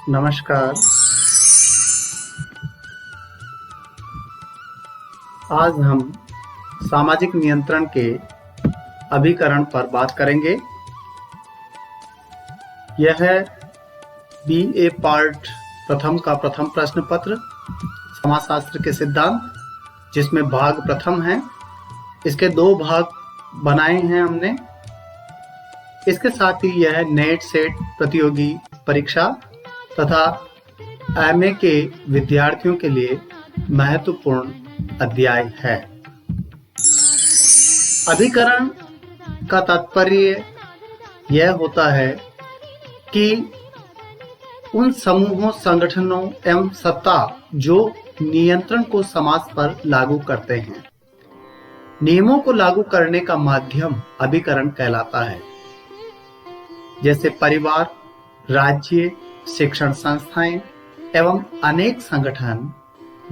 नमस्कार। आज हम सामाजिक नियंत्रण के अभिकरण पर बात करेंगे। यह है BA पार्ट प्रथम का प्रथम प्रश्न पत्र समाजशास्त्र के सिद्धांत, जिसमें भाग प्रथम है। इसके 2 भाग बनाए हैं हमने। इसके साथ ही यह नेट सेट प्रतियोगी परीक्षा तथा MA के विद्यार्थियों के लिए महत्वपूर्ण अध्याय है। अभिकरण का तात्पर्य यह होता है कि उन समूहों, संगठनों एवं सत्ता जो नियंत्रण को समाज पर लागू करते हैं, नियमों को लागू करने का माध्यम अभिकरण कहलाता है। जैसे परिवार, राज्य, शिक्षण संस्थाएं एवं अनेक संगठन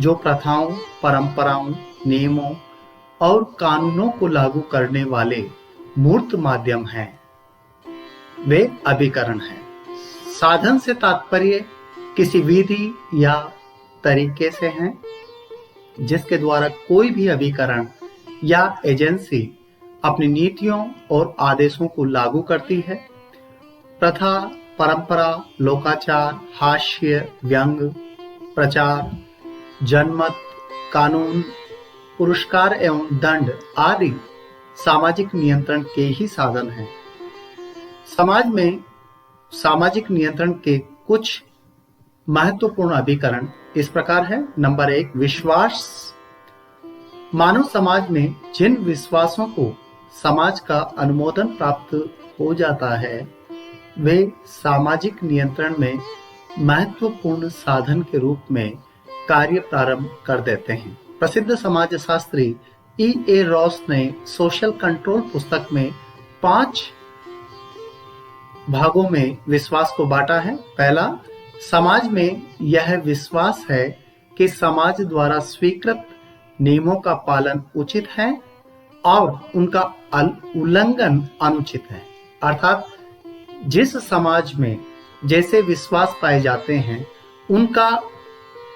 जो प्रथाओं, परंपराओं, नियमों और कानूनों को लागू करने वाले मूर्त माध्यम हैं, वे अभिकरण हैं। साधन से तात्पर्य किसी विधि या तरीके से है जिसके द्वारा कोई भी अभिकरण या एजेंसी अपनी नीतियों और आदेशों को लागू करती है। प्रथा, परंपरा, लोकाचार, हास्य, व्यंग, प्रचार, जनमत, कानून, पुरस्कार एवं दंड आदि सामाजिक नियंत्रण के ही साधन हैं। समाज में सामाजिक नियंत्रण के कुछ महत्वपूर्ण अभिकरण इस प्रकार है। नंबर 1, विश्वास। मानव समाज में जिन विश्वासों को समाज का अनुमोदन प्राप्त हो जाता है, वे सामाजिक नियंत्रण में महत्वपूर्ण साधन के रूप में कार्य प्रारंभ कर देते हैं। प्रसिद्ध समाजशास्त्री E.A. रॉस ने सोशल कंट्रोल पुस्तक में 5 भागों में विश्वास को बांटा है। पहला, समाज में यह विश्वास है कि समाज द्वारा स्वीकृत नियमों का पालन उचित है और उनका उल्लंघन अनुचित है। अर्थात जिस समाज में जैसे विश्वास पाए जाते हैं, उनका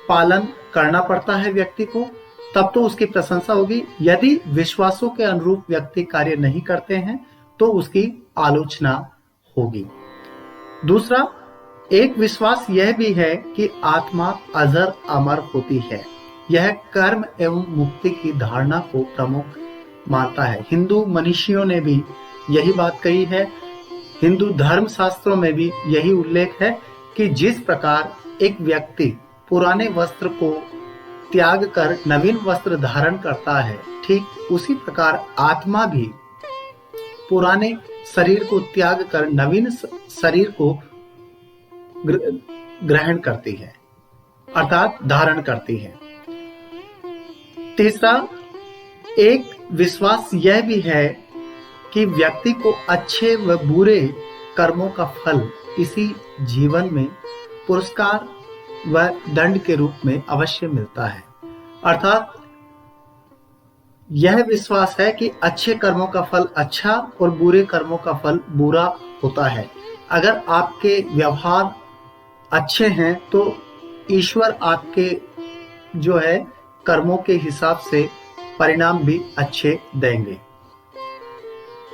पालन करना पड़ता है व्यक्ति को, तब तो उसकी प्रशंसा होगी। यदि विश्वासों के अनुरूप व्यक्ति कार्य नहीं करते हैं तो उसकी आलोचना होगी। दूसरा, एक विश्वास यह भी है कि आत्मा अजर अमर होती है। यह कर्म एवं मुक्ति की धारणा को प्रमुख मानता है। हिंदू मनीषियों ने भी यही बात कही है। हिंदू धर्म शास्त्रों में भी यही उल्लेख है कि जिस प्रकार एक व्यक्ति पुराने वस्त्र को त्याग कर नवीन वस्त्र धारण करता है, ठीक उसी प्रकार आत्मा भी पुराने शरीर को त्याग कर नवीन शरीर को ग्रहण करती है, अर्थात धारण करती है। तीसरा, एक विश्वास यह भी है कि व्यक्ति को अच्छे व बुरे कर्मों का फल इसी जीवन में पुरस्कार व दंड के रूप में अवश्य मिलता है। अर्थात यह विश्वास है कि अच्छे कर्मों का फल अच्छा और बुरे कर्मों का फल बुरा होता है। अगर आपके व्यवहार अच्छे हैं तो ईश्वर आपके जो है कर्मों के हिसाब से परिणाम भी अच्छे देंगे।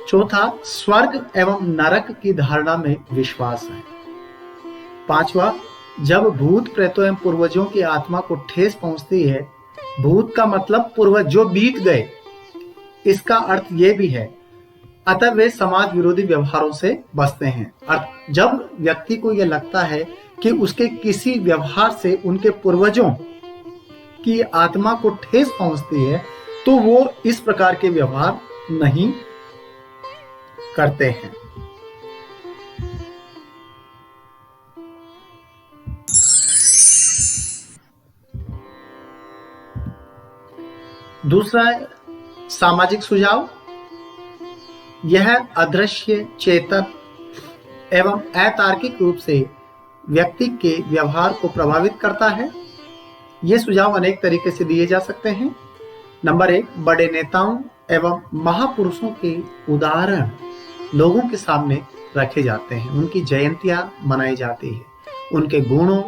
चौथा, स्वर्ग एवं नरक की धारणा में विश्वास है। पांचवा, जब भूत प्रेतों एवं पूर्वजों की आत्मा को ठेस पहुंचती है, भूत का मतलब पूर्वज जो बीत गए, इसका अर्थ यह भी है, अतः वे समाज विरोधी व्यवहारों से बचते हैं। जब व्यक्ति को यह लगता है कि उसके किसी व्यवहार से उनके पूर्वजों की आत्मा को ठेस पहुंचती है, तो वो इस प्रकार के व्यवहार नहीं करते हैं। दूसरा, सामाजिक सुझाव। यह अदृश्य, चेतन एवं अतार्किक रूप से व्यक्ति के व्यवहार को प्रभावित करता है। ये सुझाव अनेक तरीके से दिए जा सकते हैं। नंबर 1, बड़े नेताओं एवं महापुरुषों के उदाहरण लोगों के सामने रखे जाते हैं, उनकी जयंतियां मनाई जाती है उनके गुणों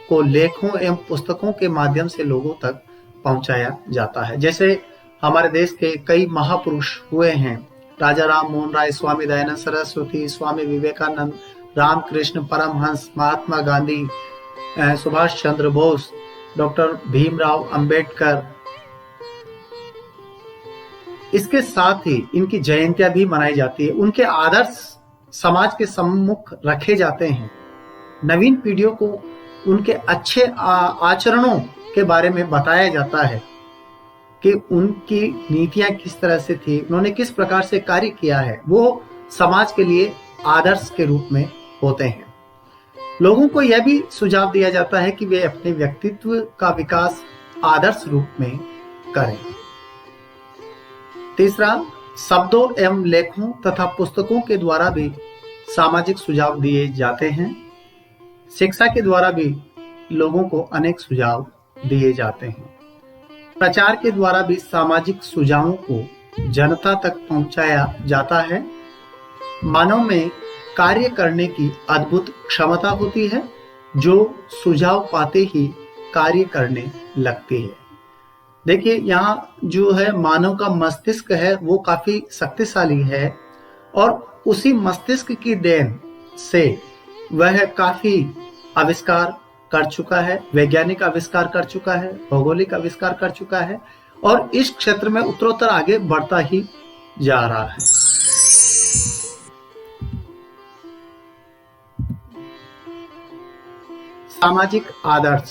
को लेखों एवं पुस्तकों के माध्यम से लोगों तक पहुंचाया जाता है। जैसे हमारे देश के कई महापुरुष हुए हैं, राजा राम मोहन राय, स्वामी दयानंद सरस्वती, स्वामी विवेकानंद, रामकृष्ण परमहंस, महात्मा गांधी, सुभाष चंद्र बोस, डॉक्टर भीमराव अंबेडकर। इसके साथ ही इनकी जयंतियां भी मनाई जाती है। उनके आदर्श समाज के सम्मुख रखे जाते हैं। नवीन पीढ़ियों को उनके अच्छे आचरणों के बारे में बताया जाता है कि उनकी नीतियां किस तरह से थी, उन्होंने किस प्रकार से कार्य किया है, वो समाज के लिए आदर्श के रूप में होते हैं। लोगों को यह भी सुझाव दिया जाता है कि वे अपने व्यक्तित्व का विकास आदर्श रूप में करें। तीसरा, शब्दों एवं लेखों तथा पुस्तकों के द्वारा भी सामाजिक सुझाव दिए जाते हैं। शिक्षा के द्वारा भी लोगों को अनेक सुझाव दिए जाते हैं। प्रचार के द्वारा भी सामाजिक सुझावों को जनता तक पहुंचाया जाता है। मानव में कार्य करने की अद्भुत क्षमता होती है, जो सुझाव पाते ही कार्य करने लगती है। देखिए, यहाँ जो है मानव का मस्तिष्क है वो काफी शक्तिशाली है, और उसी मस्तिष्क की देन से वह काफी आविष्कार कर चुका है, वैज्ञानिक आविष्कार कर चुका है, भौगोलिक आविष्कार कर चुका है, और इस क्षेत्र में उत्तरोत्तर आगे बढ़ता ही जा रहा है। सामाजिक आदर्श।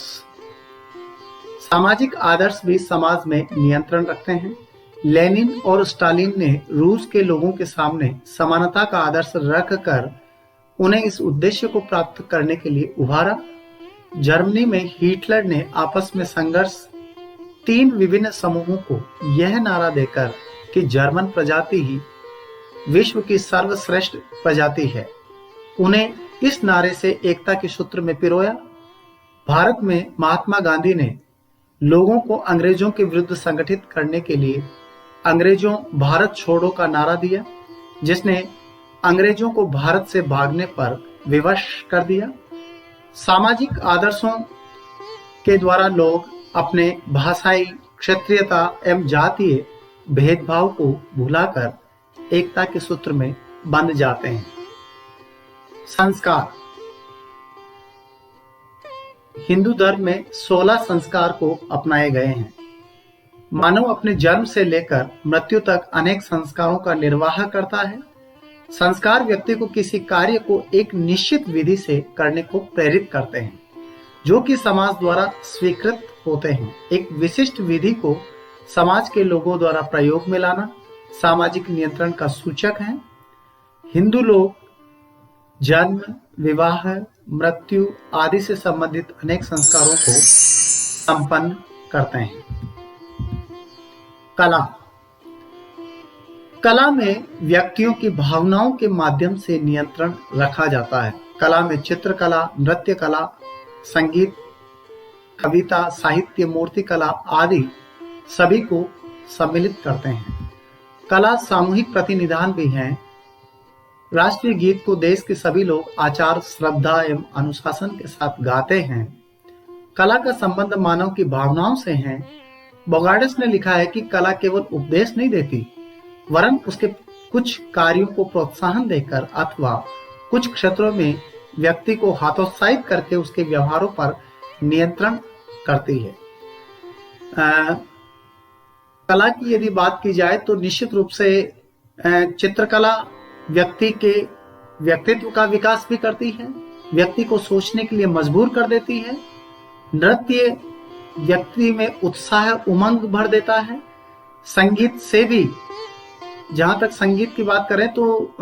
सामाजिक आदर्श भी समाज में नियंत्रण रखते हैं। लेनिन और स्टालिन ने रूस के लोगों के सामने समानता का आदर्श रखकर उन्हें इस उद्देश्य को प्राप्त करने के लिए उभारा। जर्मनी में हिटलर ने आपस में संघर्ष 3 विभिन्न समूहों को यह नारा देकर कि जर्मन प्रजाति ही विश्व की सर्वश्रेष्ठ प्रजाति है, उन्हें इस नारे से एकता के सूत्र में पिरोया। भारत में महात्मा गांधी ने लोगों को अंग्रेजों के विरुद्ध संगठित करने के लिए अंग्रेजों भारत छोड़ो का नारा दिया, जिसने अंग्रेजों को भारत से भागने पर विवश कर दिया। सामाजिक आदर्शों के द्वारा लोग अपने भाषाई, क्षेत्रीयता एवं जातीय भेदभाव को भुलाकर एकता के सूत्र में बंध जाते हैं। संस्कार। हिंदू धर्म में 16 संस्कार को अपनाए गए हैं। मानव अपने जन्म से लेकर मृत्यु तक अनेक संस्कारों का निर्वाह करता है। संस्कार व्यक्ति को किसी कार्य को एक निश्चित विधि से करने को प्रेरित करते हैं, जो कि समाज द्वारा स्वीकृत होते हैं। एक विशिष्ट विधि को समाज के लोगों द्वारा प्रयोग में लाना सामाजिक नियंत्रण का सूचक है। हिंदू लोग जन्म, विवाह, मृत्यु आदि से संबंधित अनेक संस्कारों को संपन्न करते हैं। कला। कला में व्यक्तियों की भावनाओं के माध्यम से नियंत्रण रखा जाता है। कला में चित्रकला, नृत्य कला, संगीत, कविता, साहित्य, मूर्ति कला आदि सभी को सम्मिलित करते हैं। कला सामूहिक प्रतिनिधान भी है। राष्ट्रीय गीत को देश के सभी लोग आचार, श्रद्धा एवं अनुशासन के साथ गाते हैं। कला का संबंध मानव की भावनाओं से है। बोगार्ड्स ने लिखा है कि कला केवल उपदेश नहीं देती, वरन उसके कुछ कार्यों को प्रोत्साहन देकर अथवा कुछ क्षेत्रों में व्यक्ति को हतोत्साहित करके उसके व्यवहारों पर नियंत्रण करती है। कला की यदि बात की जाए तो निश्चित रूप से चित्रकला व्यक्ति के व्यक्तित्व का विकास भी करती है, व्यक्ति को सोचने के लिए मजबूर कर देती है। नृत्य व्यक्ति में उत्साह, उमंग भर देता है। संगीत से भी, जहां तक संगीत की बात करें तो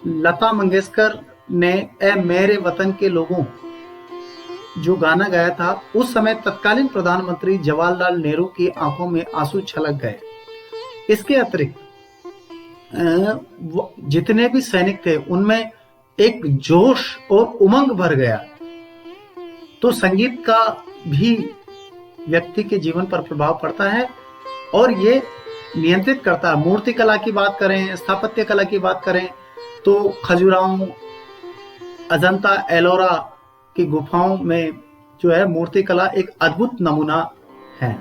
लता मंगेशकर ने ए मेरे वतन के लोगों जो गाना गाया था, उस समय तत्कालीन प्रधानमंत्री जवाहरलाल नेहरू की आंखों में आंसू छलक गए। इसके अतिरिक्त जितने भी सैनिक थे उनमें एक जोश और उमंग भर गया। तो संगीत का भी व्यक्ति के जीवन पर प्रभाव पड़ता है और ये नियंत्रित करता है। मूर्ति कला की बात करें, स्थापत्य कला की बात करें तो खजुराहो अजंता एलोरा की गुफाओं में जो है मूर्तिकला एक अद्भुत नमूना है।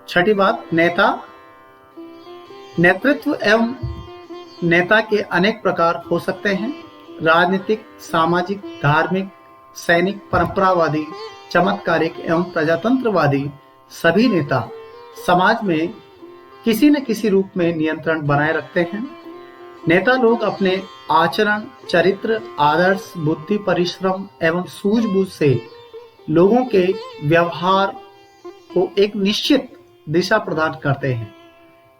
छठी बात, नेता। नेतृत्व एवं नेता के अनेक प्रकार हो सकते हैं। राजनीतिक, सामाजिक, धार्मिक, सैनिक, परंपरावादी, चमत्कारिक एवं प्रजातंत्रवादी सभी नेता समाज में किसी न किसी रूप में नियंत्रण बनाए रखते हैं। नेता लोग अपने आचरण, चरित्र, आदर्श, बुद्धि, परिश्रम एवं सूझबूझ से लोगों के व्यवहार को एक निश्चित दिशा प्रदान करते हैं।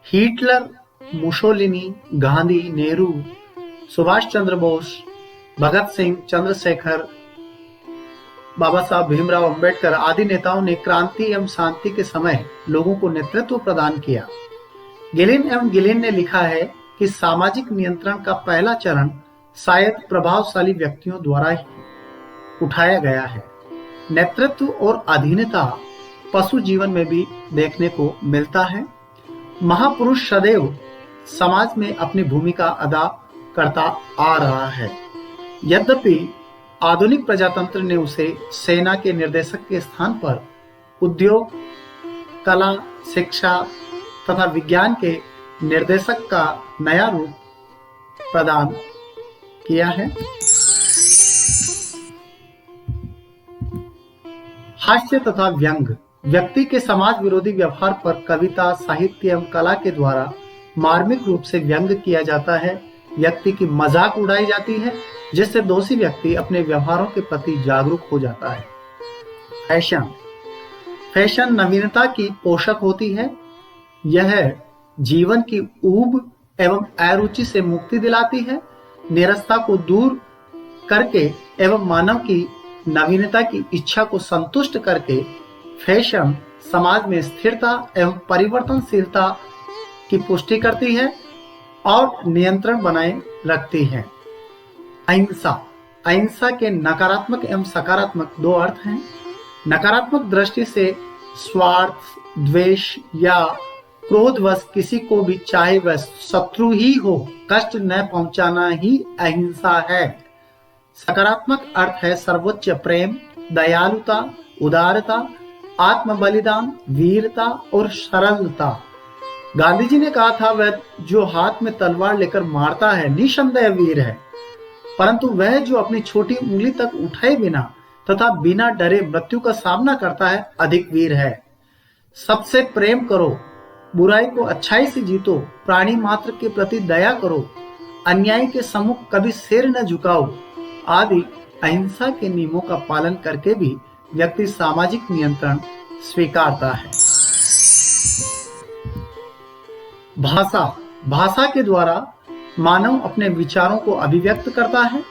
हिटलर, मुसोलिनी, गांधी, नेहरू, सुभाष चंद्र बोस, भगत सिंह, चंद्रशेखर, बाबा साहब भीमराव अंबेडकर आदि नेताओं ने क्रांति एवं शांति के समय लोगों को नेतृत्व प्रदान किया। गिलिन ने लिखा है कि सामाजिक नियंत्रण का पहला चरण शायद प्रभावशाली व्यक्तियों द्वारा ही उठाया गया है। नेतृत्व और अधीनता पशु जीवन में भी देखने को मिलता है। महापुरुष सदैव समाज में अपनी भूमिका अदा करता आ रहा है। यद्यपि आधुनिक प्रजातंत्र ने उसे सेना के निर्देशक के स्थान पर उद्योग, कला, शिक्षा तथा विज्ञान के निर्देशक का नया रूप प्रदान किया है। हास्य तथा व्यंग। व्यक्ति के समाज विरोधी व्यवहार पर कविता, साहित्य एवं कला के द्वारा मार्मिक रूप से व्यंग किया जाता है। व्यक्ति की मजाक उड़ाई जाती है, जिससे दोषी व्यक्ति अपने व्यवहारों के प्रति जागरूक हो जाता है। फैशन। फैशन नवीनता की पोषक होती है। यह जीवन की ऊब एवं अरुचि से मुक्ति दिलाती है। निरसता को दूर करके एवं मानव की नवीनता की इच्छा को संतुष्ट करके फैशन समाज में स्थिरता एवं परिवर्तनशीलता की पुष्टि करती है और नियंत्रण बनाए रखती है। अहिंसा। अहिंसा के नकारात्मक एवं सकारात्मक दो अर्थ हैं। नकारात्मक दृष्टि से स्वार्थ, द्वेष या क्रोधवश किसी को भी, चाहे वह शत्रु ही हो, कष्ट न पहुंचाना ही अहिंसा है। सकारात्मक अर्थ है सर्वोच्च प्रेम, दयालुता, उदारता, आत्म बलिदान, वीरता और सरलता। गांधी जी ने कहा था, वह जो हाथ में तलवार लेकर मारता है निसंदेह वीर है, परंतु वह जो अपनी छोटी उंगली तक उठाए बिना तथा बिना डरे मृत्यु का सामना करता है अधिक वीर है। सबसे प्रेम करो, बुराई को अच्छाई से जीतो, प्राणी मात्र के प्रति दया करो, अन्याय के सम्मुख कभी सिर न झुकाओ आदि अहिंसा के नियमों का पालन करके भी व्यक्ति सामाजिक नियंत्रण स्वीकारता है। भाषा। भाषा के द्वारा मानव अपने विचारों को अभिव्यक्त करता है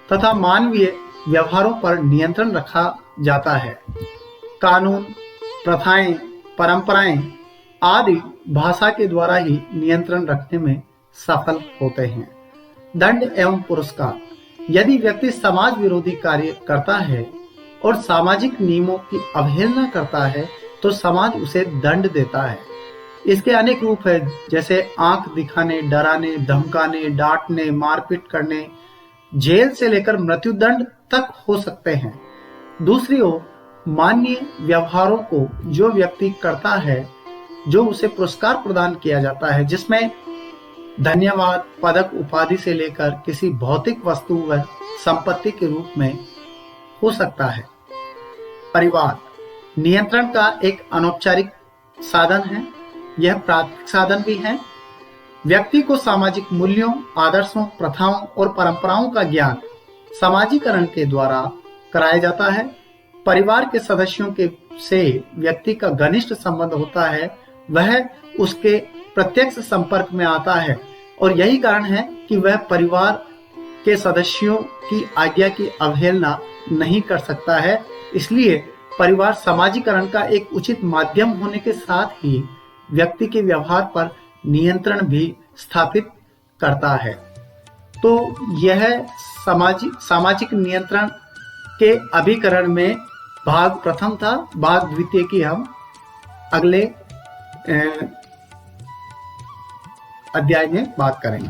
तथा मानवीय व्यवहारों पर नियंत्रण रखा जाता है। कानून, प्रथाएं, परंपराएं आदि भाषा के द्वारा ही नियंत्रण रखने में सफल होते हैं। दंड एवं पुरस्कार। यदि व्यक्ति समाज विरोधी कार्य करता है और सामाजिक नियमों की अवहेलना करता है तो समाज उसे दंड देता है। इसके अनेक रूप है, जैसे आंख दिखाने, डराने, धमकाने, डांटने, मारपीट करने, जेल से लेकर मृत्युदंड तक हो सकते हैं। दूसरी ओर माननीय व्यवहारों को जो व्यक्ति करता है, जो उसे पुरस्कार प्रदान किया जाता है, जिसमें धन्यवाद, पदक, उपाधि से लेकर किसी भौतिक वस्तु व संपत्ति के रूप में हो सकता है। परिवार नियंत्रण का एक अनौपचारिक साधन है। यह प्राथमिक साधन भी है। व्यक्ति को सामाजिक मूल्यों, आदर्शों, प्रथाओं और परंपराओं का ज्ञान समाजीकरण के द्वारा कराया जाता है। परिवार के सदस्यों के से व्यक्ति का घनिष्ठ संबंध होता है, वह उसके प्रत्यक्ष संपर्क में आता है और यही कारण है कि वह परिवार के सदस्यों की आज्ञा की अवहेलना नहीं कर सकता है। इसलिए परिवार समाजीकरण का एक उचित माध्यम होने के साथ ही व्यक्ति के व्यवहार पर नियंत्रण भी स्थापित करता है। तो यह सामाजिक नियंत्रण के अभिकरण में भाग प्रथम था। भाग द्वितीय की हम अगले अध्याय में बात करेंगे।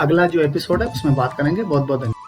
अगला जो एपिसोड है उसमें बात करेंगे। बहुत बहुत धन्यवाद।